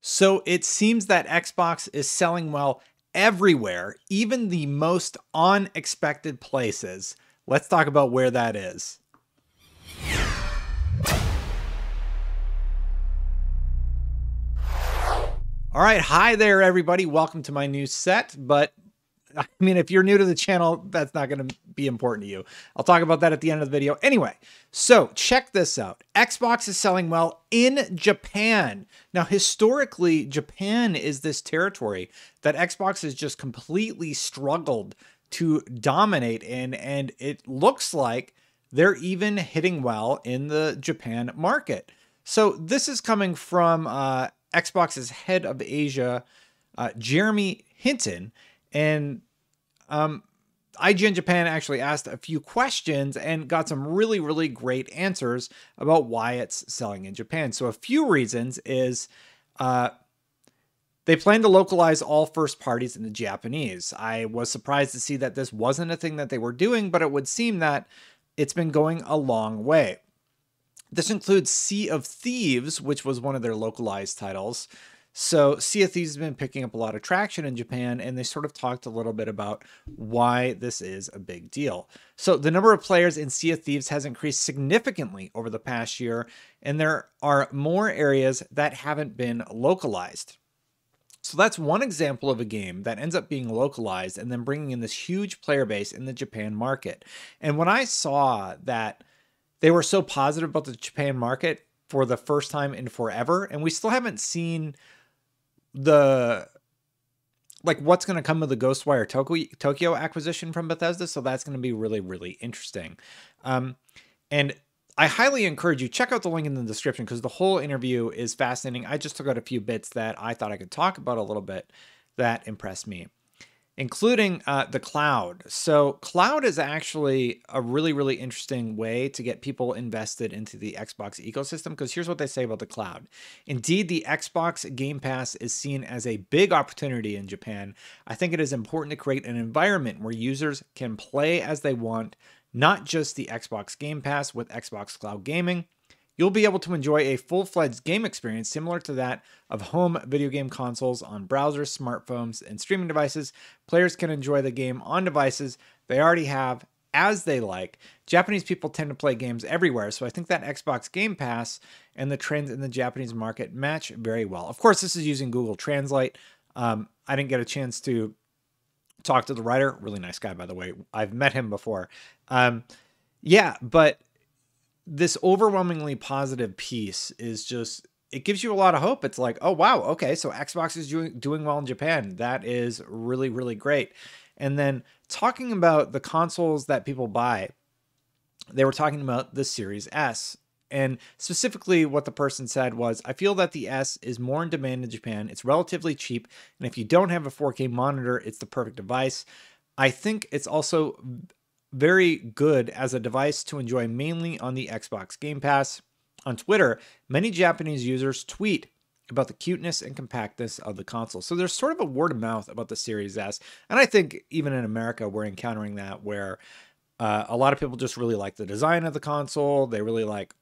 So it seems that Xbox is selling well everywhere, even the most unexpected places. Let's talk about where that is. All right, hi there, everybody. Welcome to my new set. But I mean, if you're new to the channel, that's not going to be important to you. I'll talk about that at the end of the video. Anyway, so check this out. Xbox is selling well in Japan. Now, historically, Japan is this territory that Xbox has just completely struggled to dominate in, and it looks like they're even hitting well in the Japan market. So this is coming from Xbox's head of Asia, Jeremy Hinton, and IGN Japan actually asked a few questions and got some really, really great answers about why it's selling in Japan. So a few reasons is they plan to localize all first parties into Japanese. I was surprised to see that this wasn't a thing that they were doing, but it would seem that it's been going a long way. This includes Sea of Thieves, which was one of their localized titles. So Sea of Thieves has been picking up a lot of traction in Japan, and they sort of talked a little bit about why this is a big deal. So the number of players in Sea of Thieves has increased significantly over the past year, and there are more areas that haven't been localized. So that's one example of a game that ends up being localized and then bringing in this huge player base in the Japan market. And when I saw that they were so positive about the Japan market for the first time in forever, and we still haven't seen what's going to come of the Ghostwire Tokyo acquisition from Bethesda. So that's going to be really, really interesting. And I highly encourage you, check out the link in the description because the whole interview is fascinating. I just took out a few bits that I thought I could talk about a little bit that impressed me, including the cloud. So cloud is actually a really, really interesting way to get people invested into the Xbox ecosystem, because here's what they say about the cloud. Indeed, the Xbox Game Pass is seen as a big opportunity in Japan. I think it is important to create an environment where users can play as they want, not just the Xbox Game Pass with Xbox Cloud Gaming. You'll be able to enjoy a full-fledged game experience similar to that of home video game consoles on browsers, smartphones, and streaming devices. Players can enjoy the game on devices they already have as they like. Japanese people tend to play games everywhere, so I think that Xbox Game Pass and the trends in the Japanese market match very well. Of course, this is using Google Translate. I didn't get a chance to talk to the writer. Really nice guy, by the way. I've met him before. Yeah, but this overwhelmingly positive piece is just, it gives you a lot of hope. It's like, oh, wow, okay, so Xbox is doing well in Japan. That is really, really great. And then talking about the consoles that people buy, they were talking about the Series S. And specifically what the person said was, I feel that the S is more in demand in Japan. It's relatively cheap. And if you don't have a 4K monitor, it's the perfect device. I think it's also very good as a device to enjoy mainly on the Xbox Game Pass. On Twitter, many Japanese users tweet about the cuteness and compactness of the console. So there's sort of a word of mouth about the Series S. And I think even in America, we're encountering that where a lot of people just really like the design of the console. They really like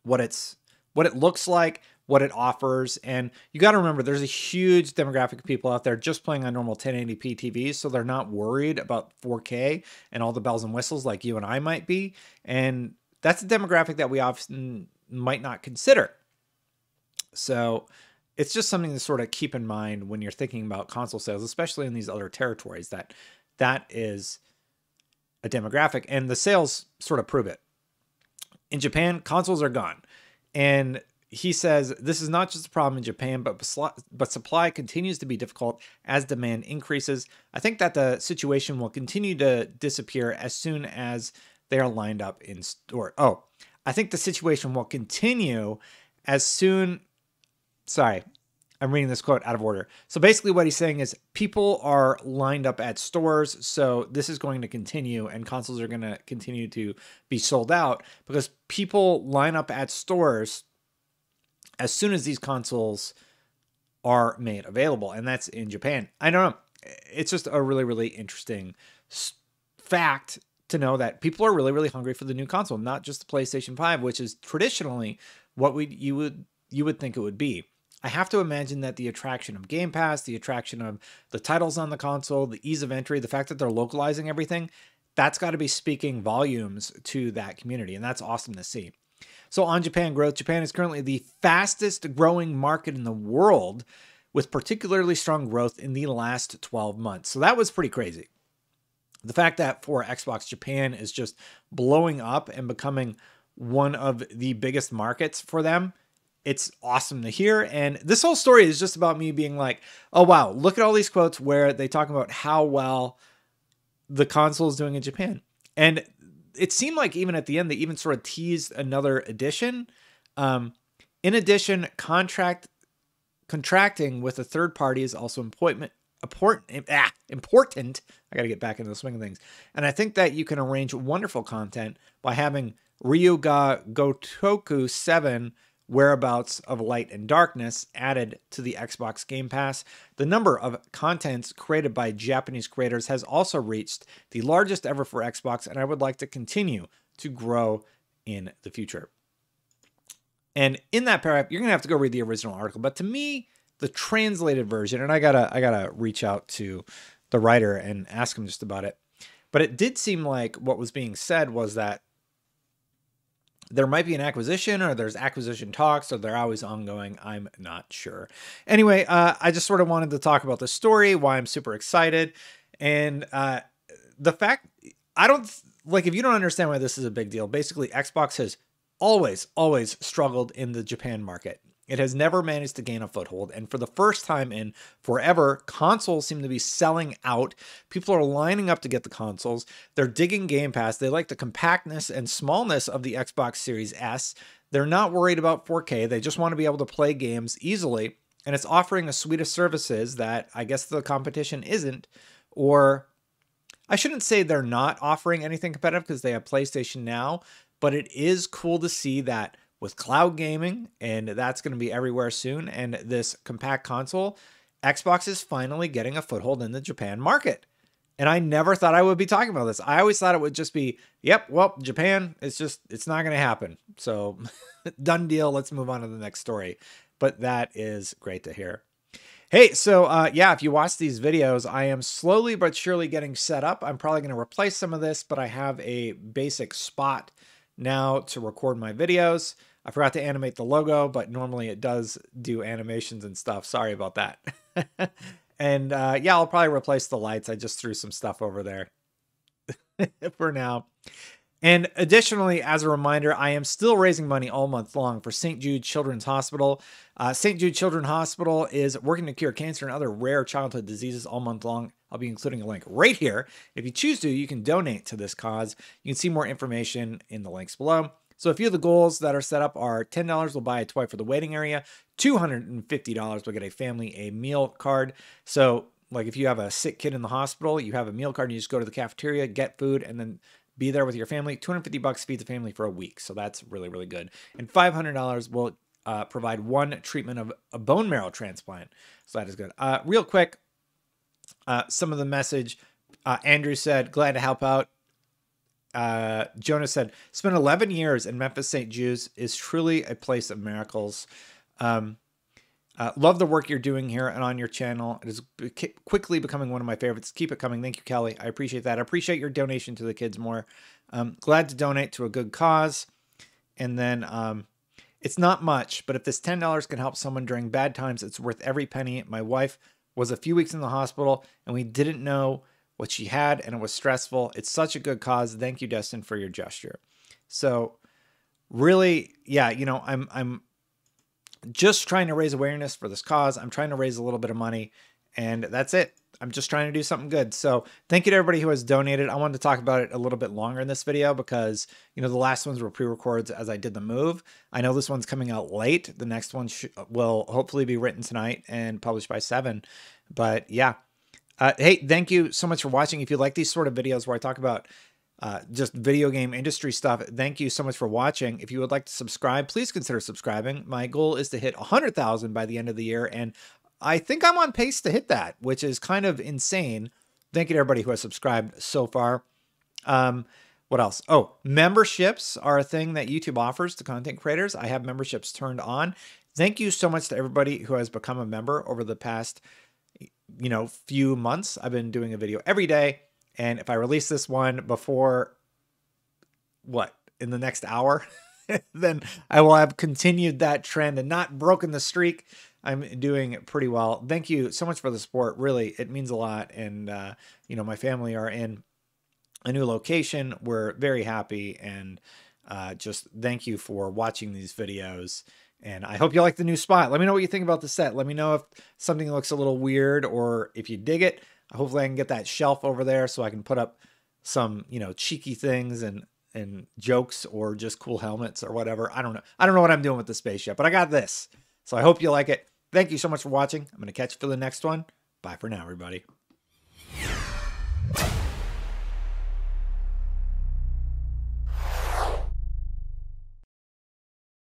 what it looks like, what it offers. And you got to remember, there's a huge demographic of people out there just playing on normal 1080p TVs, so they're not worried about 4K and all the bells and whistles like you and I might be. And that's a demographic that we often might not consider. So it's just something to sort of keep in mind when you're thinking about console sales, especially in these other territories, that is a demographic, and the sales sort of prove it. In Japan, consoles are gone. And he says this is not just a problem in Japan, but supply continues to be difficult as demand increases. I think that the situation will continue to disappear as soon as they are lined up in store. Oh, I think the situation will continue as soon. Sorry, I'm reading this quote out of order. So basically what he's saying is people are lined up at stores. So this is going to continue, and consoles are going to continue to be sold out because people line up at stores as soon as these consoles are made available. And that's in Japan. I don't know. It's just a really, really interesting fact to know that people are really, really hungry for the new console, not just the PlayStation 5, which is traditionally what you would think it would be. I have to imagine that the attraction of Game Pass, the attraction of the titles on the console, the ease of entry, the fact that they're localizing everything, that's got to be speaking volumes to that community. And that's awesome to see. So on Japan growth, Japan is currently the fastest growing market in the world, with particularly strong growth in the last 12 months. So that was pretty crazy. The fact that for Xbox Japan is just blowing up and becoming one of the biggest markets for them, it's awesome to hear. And this whole story is just about me being like, oh, wow, look at all these quotes where they talk about how well the console is doing in Japan. And it seemed like even at the end, they even sort of teased another edition. In addition, contracting with a third party is also important. I got to get back into the swing of things. And I think that you can arrange wonderful content by having Ryuga Gotoku 7 Whereabouts of Light and Darkness added to the Xbox Game Pass. The number of contents created by Japanese creators has also reached the largest ever for Xbox, and I would like to continue to grow in the future. And in that paragraph, you're going to have to go read the original article. But to me, the translated version, and I gotta reach out to the writer and ask him just about it. But it did seem like what was being said was that there might be an acquisition, or there's acquisition talks, or they're always ongoing. I'm not sure. Anyway, I just sort of wanted to talk about the story, why I'm super excited. And the fact, I don't, like, if you don't understand why this is a big deal, basically Xbox has always struggled in the Japan market. It has never managed to gain a foothold. And for the first time in forever, consoles seem to be selling out. People are lining up to get the consoles. They're digging Game Pass. They like the compactness and smallness of the Xbox Series S. They're not worried about 4K. They just want to be able to play games easily. And it's offering a suite of services that I guess the competition isn't. Or I shouldn't say they're not offering anything competitive because they have PlayStation Now. But it is cool to see that with cloud gaming, and that's going to be everywhere soon, and this compact console, Xbox is finally getting a foothold in the Japan market. And I never thought I would be talking about this. I always thought it would just be, yep, well, Japan, it's not going to happen. So done deal. Let's move on to the next story. But that is great to hear. Hey, so yeah, if you watch these videos, I am slowly but surely getting set up. I'm probably going to replace some of this, but I have a basic spot now to record my videos. I forgot to animate the logo, but normally it does do animations and stuff. Sorry about that. And yeah, I'll probably replace the lights. I just threw some stuff over there for now. And additionally, as a reminder, I am still raising money all month long for St. Jude Children's Hospital. St. Jude Children's Hospital is working to cure cancer and other rare childhood diseases all month long. I'll be including a link right here. If you choose to, you can donate to this cause. You can see more information in the links below. So a few of the goals that are set up are $10 will buy a toy for the waiting area. $250 will get a family a meal card. So like if you have a sick kid in the hospital, you have a meal card, and you just go to the cafeteria, get food, and then be there with your family. $250 feeds the family for a week. So that's really, really good. And $500 will provide one treatment of a bone marrow transplant. So that is good. Real quick, some of the message. Andrew said, glad to help out. Jonas said, spent 11 years in Memphis St. Jude's is truly a place of miracles. Love the work you're doing here and on your channel. It is quickly becoming one of my favorites. Keep it coming. Thank you, Kelly. I appreciate that. I appreciate your donation to the kids more. Glad to donate to a good cause. And then it's not much, but if this $10 can help someone during bad times, it's worth every penny. My wife was a few weeks in the hospital, and we didn't know what she had, and it was stressful. It's such a good cause. Thank you, Destin, for your gesture. So really, yeah, you know, I'm just trying to raise awareness for this cause. I'm trying to raise a little bit of money, and that's it. I'm just trying to do something good. So thank you to everybody who has donated. I wanted to talk about it a little bit longer in this video because, you know, the last ones were pre-records as I did the move. I know this one's coming out late. The next one will hopefully be written tonight and published by 7. But yeah. Hey, thank you so much for watching. If you like these sort of videos where I talk about just video game industry stuff, thank you so much for watching. If you would like to subscribe, please consider subscribing. My goal is to hit 100,000 by the end of the year, and I think I'm on pace to hit that, which is kind of insane. Thank you to everybody who has subscribed so far. What else? Oh, memberships are a thing that YouTube offers to content creators. I have memberships turned on. Thank you so much to everybody who has become a member over the past, few months. I've been doing a video every day. And if I release this one before in the next hour, then I will have continued that trend and not broken the streak. I'm doing pretty well. Thank you so much for the support. Really, it means a lot. And, my family are in a new location. We're very happy. And just thank you for watching these videos. And I hope you like the new spot. Let me know what you think about the set. Let me know if something looks a little weird or if you dig it. Hopefully I can get that shelf over there so I can put up some, cheeky things and jokes or just cool helmets or whatever. I don't know. I don't know what I'm doing with the space yet, but I got this. So I hope you like it. Thank you so much for watching. I'm going to catch you for the next one. Bye for now, everybody.